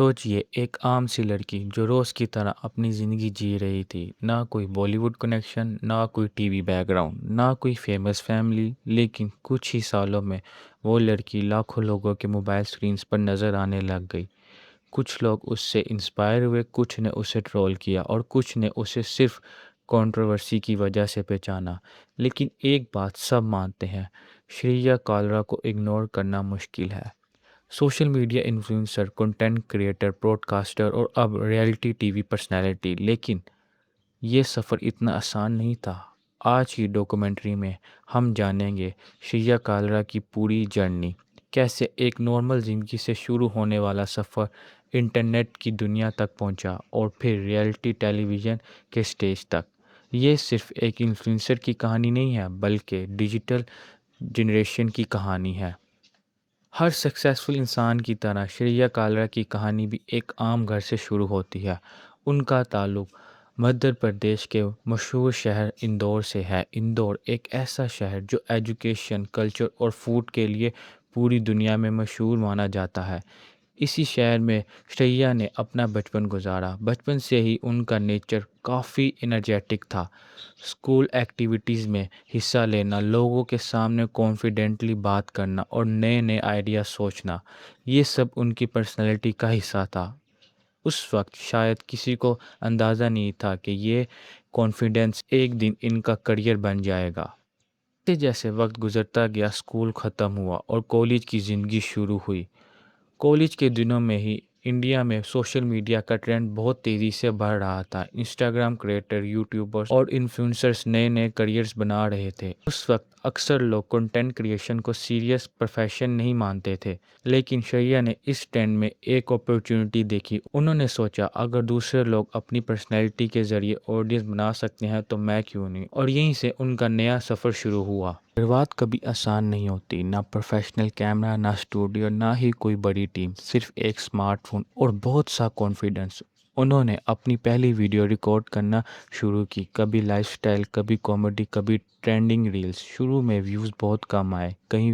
सोचिए एक आम सी लड़की जो रोज़ की तरह अपनी ज़िंदगी जी रही थी। ना कोई बॉलीवुड कनेक्शन, ना कोई टीवी बैकग्राउंड, ना कोई फेमस फैमिली। लेकिन कुछ ही सालों में वो लड़की लाखों लोगों के मोबाइल स्क्रीन्स पर नज़र आने लग गई। कुछ लोग उससे इंस्पायर हुए, कुछ ने उसे ट्रोल किया और कुछ ने उसे सिर्फ कंट्रोवर्सी की वजह से पहचाना। लेकिन एक बात सब मानते हैं, श्रेया कालरा को इग्नोर करना मुश्किल है। Social media influencer, content creator, broadcaster और अब रियलिटी टीवी पर्सनैलिटी। लेकिन ये सफ़र इतना आसान नहीं था। आज की डॉक्यूमेंट्री में हम जानेंगे श्रेया कालरा की पूरी जर्नी, कैसे एक नॉर्मल ज़िंदगी से शुरू होने वाला सफ़र इंटरनेट की दुनिया तक पहुंचा और फिर रियलिटी टेलीविज़न के स्टेज तक। ये सिर्फ एक इन्फ्लुएंसर की कहानी नहीं है, बल्कि डिजिटल जनरेशन की कहानी है। हर सक्सेसफुल इंसान की तरह श्रेया कालरा की कहानी भी एक आम घर से शुरू होती है। उनका ताल्लुक मध्य प्रदेश के मशहूर शहर इंदौर से है। इंदौर एक ऐसा शहर जो एजुकेशन, कल्चर और फूड के लिए पूरी दुनिया में मशहूर माना जाता है। इसी शहर में श्रेया ने अपना बचपन गुजारा। बचपन से ही उनका नेचर काफ़ी एनर्जेटिक था। स्कूल एक्टिविटीज़ में हिस्सा लेना, लोगों के सामने कॉन्फिडेंटली बात करना और नए नए आइडिया सोचना, ये सब उनकी पर्सनैलिटी का हिस्सा था। उस वक्त शायद किसी को अंदाज़ा नहीं था कि ये कॉन्फिडेंस एक दिन इनका करियर बन जाएगा। जैसे जैसे वक्त गुजरता गया, स्कूल ख़त्म हुआ और कॉलेज की ज़िंदगी शुरू हुई। कॉलेज के दिनों में ही इंडिया में सोशल मीडिया का ट्रेंड बहुत तेज़ी से बढ़ रहा था। इंस्टाग्राम क्रिएटर, यूट्यूबर्स और इन्फ्लुएंसर्स नए नए करियर्स बना रहे थे। उस वक्त अक्सर लोग कंटेंट क्रिएशन को सीरियस प्रोफेशन नहीं मानते थे, लेकिन श्रेया ने इस ट्रेंड में एक अपॉर्चुनिटी देखी। उन्होंने सोचा, अगर दूसरे लोग अपनी पर्सनैलिटी के ज़रिए ऑडियंस बना सकते हैं तो मैं क्यों नहीं। और यहीं से उनका नया सफ़र शुरू हुआ। शुरुआत कभी आसान नहीं होती। ना प्रोफेशनल कैमरा, ना स्टूडियो, ना ही कोई बड़ी टीम, सिर्फ एक स्मार्टफोन और बहुत सा कॉन्फिडेंस। उन्होंने अपनी पहली वीडियो रिकॉर्ड करना शुरू की। कभी लाइफस्टाइल, कभी कॉमेडी, कभी ट्रेंडिंग रील्स। शुरू में व्यूज़ बहुत कम आए, कई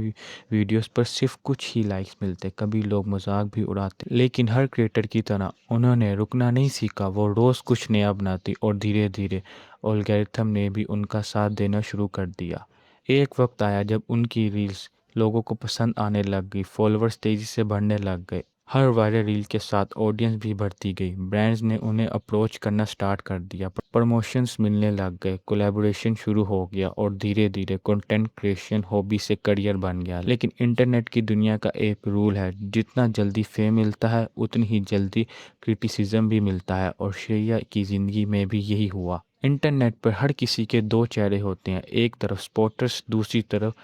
वीडियोस पर सिर्फ कुछ ही लाइक्स मिलते, कभी लोग मजाक भी उड़ाते। लेकिन हर क्रिएटर की तरह उन्होंने रुकना नहीं सीखा। वो रोज़ कुछ नया बनाती और धीरे धीरे एल्गोरिथम ने भी उनका साथ देना शुरू कर दिया। एक वक्त आया जब उनकी रील्स लोगों को पसंद आने लग गई, फॉलोअर्स तेज़ी से बढ़ने लग गए। हर वायरल रील के साथ ऑडियंस भी बढ़ती गई। ब्रांड्स ने उन्हें अप्रोच करना स्टार्ट कर दिया, प्रमोशंस मिलने लग गए, कोलैबोरेशन शुरू हो गया और धीरे धीरे कंटेंट क्रिएशन हॉबी से करियर बन गया। लेकिन इंटरनेट की दुनिया का एक रूल है, जितना जल्दी फेम मिलता है उतनी ही जल्दी क्रिटिसिज्म भी मिलता है, और श्रेया की ज़िंदगी में भी यही हुआ। इंटरनेट पर हर किसी के दो चेहरे होते हैं, एक तरफ सपोर्टर्स, दूसरी तरफ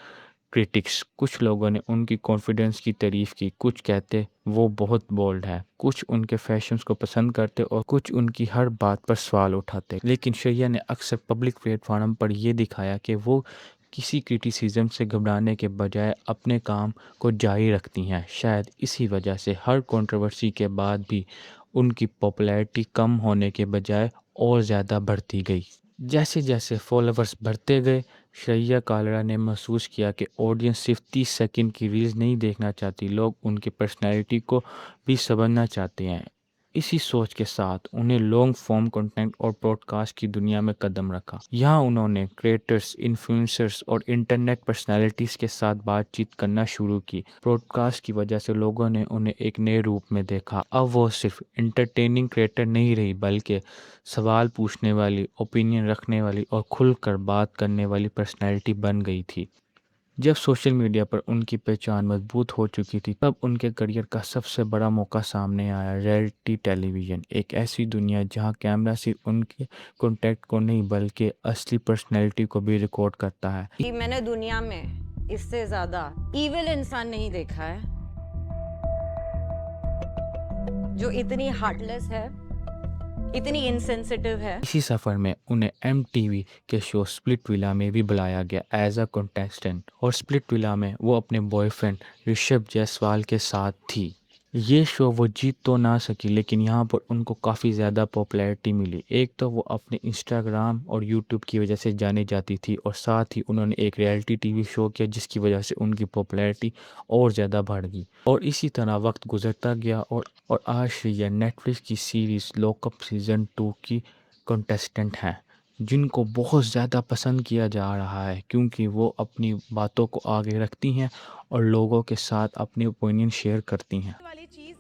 क्रिटिक्स। कुछ लोगों ने उनकी कॉन्फिडेंस की तारीफ की, कुछ कहते वो बहुत बोल्ड है, कुछ उनके फैशंस को पसंद करते और कुछ उनकी हर बात पर सवाल उठाते। लेकिन श्रेया ने अक्सर पब्लिक प्लेटफॉर्म पर यह दिखाया कि वो किसी क्रिटिसिज्म से घबराने के बजाय अपने काम को जारी रखती हैं। शायद इसी वजह से हर कंट्रोवर्सी के बाद भी उनकी पॉपुलैरिटी कम होने के बजाय और ज़्यादा बढ़ती गई। जैसे जैसे फॉलोअर्स बढ़ते गए, श्रेया कालरा ने महसूस किया कि ऑडियंस सिर्फ 30 सेकंड की रील्स नहीं देखना चाहती, लोग उनकी पर्सनैलिटी को भी समझना चाहते हैं। इसी सोच के साथ उन्हें लॉन्ग फॉर्म कंटेंट और पॉडकास्ट की दुनिया में कदम रखा। यहाँ उन्होंने क्रिएटर्स, इन्फ्लुएंसर्स और इंटरनेट पर्सनैलिटीज़ के साथ बातचीत करना शुरू की। पॉडकास्ट की वजह से लोगों ने उन्हें एक नए रूप में देखा। अब वो सिर्फ इंटरटेनिंग क्रिएटर नहीं रही, बल्कि सवाल पूछने वाली, ओपिनियन रखने वाली और खुलकर बात करने वाली पर्सनैलिटी बन गई थी। जब सोशल मीडिया पर उनकी पहचान मजबूत हो चुकी थी, तब उनके करियर का सबसे बड़ा मौका सामने आया, रियलिटी टेलीविज़न। एक ऐसी दुनिया जहां कैमरा सिर्फ उनके कॉन्टेक्ट को नहीं बल्कि असली पर्सनैलिटी को भी रिकॉर्ड करता है। कि मैंने दुनिया में इससे ज्यादा इविल इंसान नहीं देखा है, जो इतनी हार्टलेस है, इतनी इनसेंसिटिव है। इसी सफ़र में उन्हें MTV के शो स्प्लिट विला में भी बुलाया गया एज अ कंटेस्टेंट, और स्प्लिट विला में वो अपने बॉयफ्रेंड ऋषभ जायसवाल के साथ थी। یہ شو وہ جیت تو نہ سکی لیکن یہاں پر ان کو کافی زیادہ پاپولیرٹی ملی۔ ایک تو وہ اپنے انسٹاگرام اور یوٹیوب کی وجہ سے جانی جاتی تھی، اور ساتھ ہی انہوں نے ایک ریئلٹی ٹی وی شو کیا جس کی وجہ سے ان کی پاپولیرٹی اور زیادہ بڑھ گئی، اور اسی طرح وقت گزرتا گیا اور آج شرییا نیٹ فلکس کی سیریز لاک اپ سیزن 2 کی کنٹیسٹنٹ ہیں، جن کو بہت زیادہ پسند کیا جا رہا ہے کیونکہ وہ اپنی باتوں کو آگے رکھتی ہیں اور لوگوں کے ساتھ اپنی اوپینین شیئر کرتی ہیں۔ والی چیز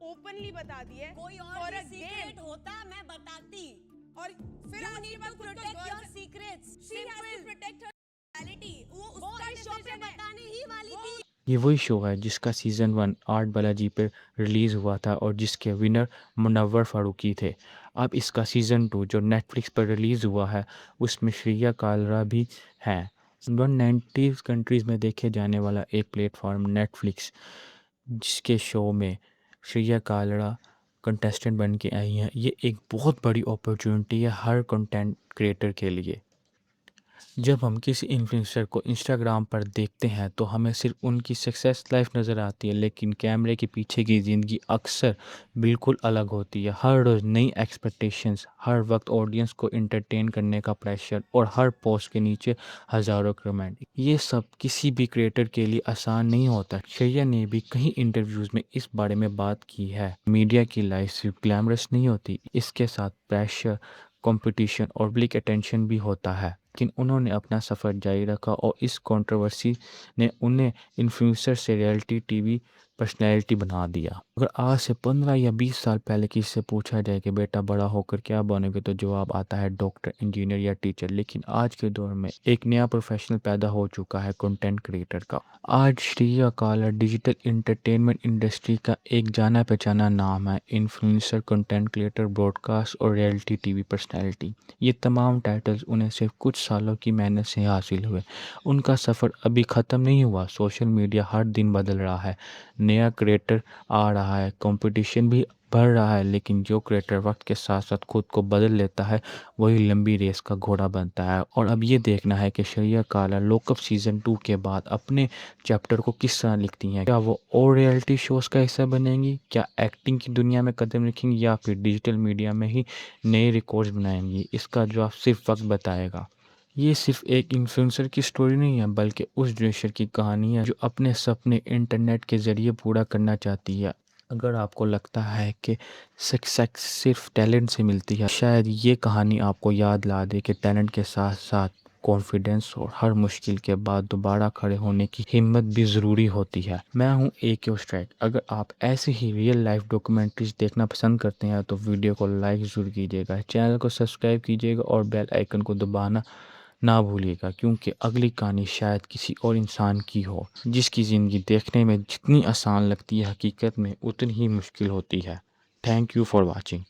اوپنلی بتا دی ہے، کوئی اور بھی سیکرٹ ہوتا میں بتاتی۔ اور پھر You آج کے need بعد to خود کو protect girl your secrets. she has to Simple. protect her reality. وہ وہ اس کا اس شو پہ decision ہے۔ بتانے ہی والی تھی۔ یہ وہی شو ہے جس کا سیزن 1 آرٹ بالاجی پر ریلیز ہوا تھا اور جس کے ونر منور فاروقی تھے۔ اب اس کا سیزن 2 جو نیٹ فلکس پر ریلیز ہوا ہے اس میں شرییا کالرا بھی ہیں۔ 190 کنٹریز میں دیکھے جانے والا ایک پلیٹ فارم نیٹ فلکس، جس کے شو میں شرییا کالرا کنٹیسٹنٹ بن کے آئی ہیں، یہ ایک بہت بڑی اپرچونٹی ہے ہر کنٹینٹ کریٹر کے لیے۔ جب ہم کسی انفلوئنسر کو انسٹاگرام پر دیکھتے ہیں تو ہمیں صرف ان کی سکسیس لائف نظر آتی ہے، لیکن کیمرے کے پیچھے کی زندگی اکثر بالکل الگ ہوتی ہے۔ ہر روز نئی ایکسپیکٹیشنز، ہر وقت آڈینس کو انٹرٹین کرنے کا پریشر، اور ہر پوسٹ کے نیچے ہزاروں کمنٹ، یہ سب کسی بھی کریٹر کے لیے آسان نہیں ہوتا۔ شرییا نے بھی کئی انٹرویوز میں اس بارے میں بات کی ہے۔ میڈیا کی لائف صرف گلیمرس نہیں ہوتی، اس کے ساتھ پریشر، کمپٹیشن اور پبلک اٹینشن بھی ہوتا ہے، لیکن انہوں نے اپنا سفر جاری رکھا اور اس کنٹروورسی نے انہیں انفلوئنسر سے ریئلٹی ٹی وی پرسنالٹی بنا دیا۔ اگر آج سے 15 یا 20 سال پہلے کسی سے پوچھا جائے کہ بیٹا بڑا ہو کر کیا بنو گے تو جواب آتا ہے ڈاکٹر، انجینئر یا ٹیچر، لیکن آج کے دور میں ایک نیا پروفیشنل پیدا ہو چکا ہے، کنٹینٹ کریٹر کا۔ آج Shriya Kaler digital entertainment industry کا ایک جانا پہچانا نام ہے، influencer, content creator, broadcast اور ریئلٹی ٹی وی پرسنالٹی۔ یہ تمام ٹائٹلز انہیں صرف کچھ سالوں کی محنت سے حاصل ہوئے۔ ان کا سفر ابھی ختم نہیں ہوا، سوشل میڈیا ہر دن بدل رہا ہے، نیا کریٹر آ رہا ہے، کمپٹیشن بھی بڑھ رہا ہے، لیکن جو کریٹر وقت کے ساتھ ساتھ خود کو بدل لیتا ہے وہی لمبی ریس کا گھوڑا بنتا ہے۔ اور اب یہ دیکھنا ہے کہ Shriya Kaler lock up season 2 کے بعد اپنے چیپٹر کو کس طرح لکھتی ہیں۔ کیا وہ اور ریئلٹی شوز کا حصہ بنیں گی، کیا ایکٹنگ کی دنیا میں قدم رکھیں گی، یا پھر ڈیجیٹل میڈیا میں ہی نئے ریکارڈز بنائیں گی؟ اس کا جواب صرف وقت بتائے گا۔ یہ صرف ایک انفلوئنسر کی سٹوری نہیں ہے، بلکہ اس جنریشن کی کہانی ہے جو اپنے سپنے انٹرنیٹ کے ذریعے پورا کرنا چاہتی ہے۔ اگر آپ کو لگتا ہے کہ سکسیس صرف ٹیلنٹ سے ملتی ہے، شاید یہ کہانی آپ کو یاد لا دے کہ ٹیلنٹ کے ساتھ ساتھ کانفیڈنس اور ہر مشکل کے بعد دوبارہ کھڑے ہونے کی ہمت بھی ضروری ہوتی ہے۔ میں ہوں AK اسٹرائک۔ اگر آپ ایسے ہی ریئل لائف ڈاکومنٹریز دیکھنا پسند کرتے ہیں تو ویڈیو کو لائک ضرور کیجیے گا، چینل کو سبسکرائب کیجیے گا اور بیل آئیکن کو دبانا نہ بھولیے گا، کیونکہ اگلی کہانی شاید کسی اور انسان کی ہو جس کی زندگی دیکھنے میں جتنی آسان لگتی ہے حقیقت میں اتنی ہی مشکل ہوتی ہے۔ Thank you for watching.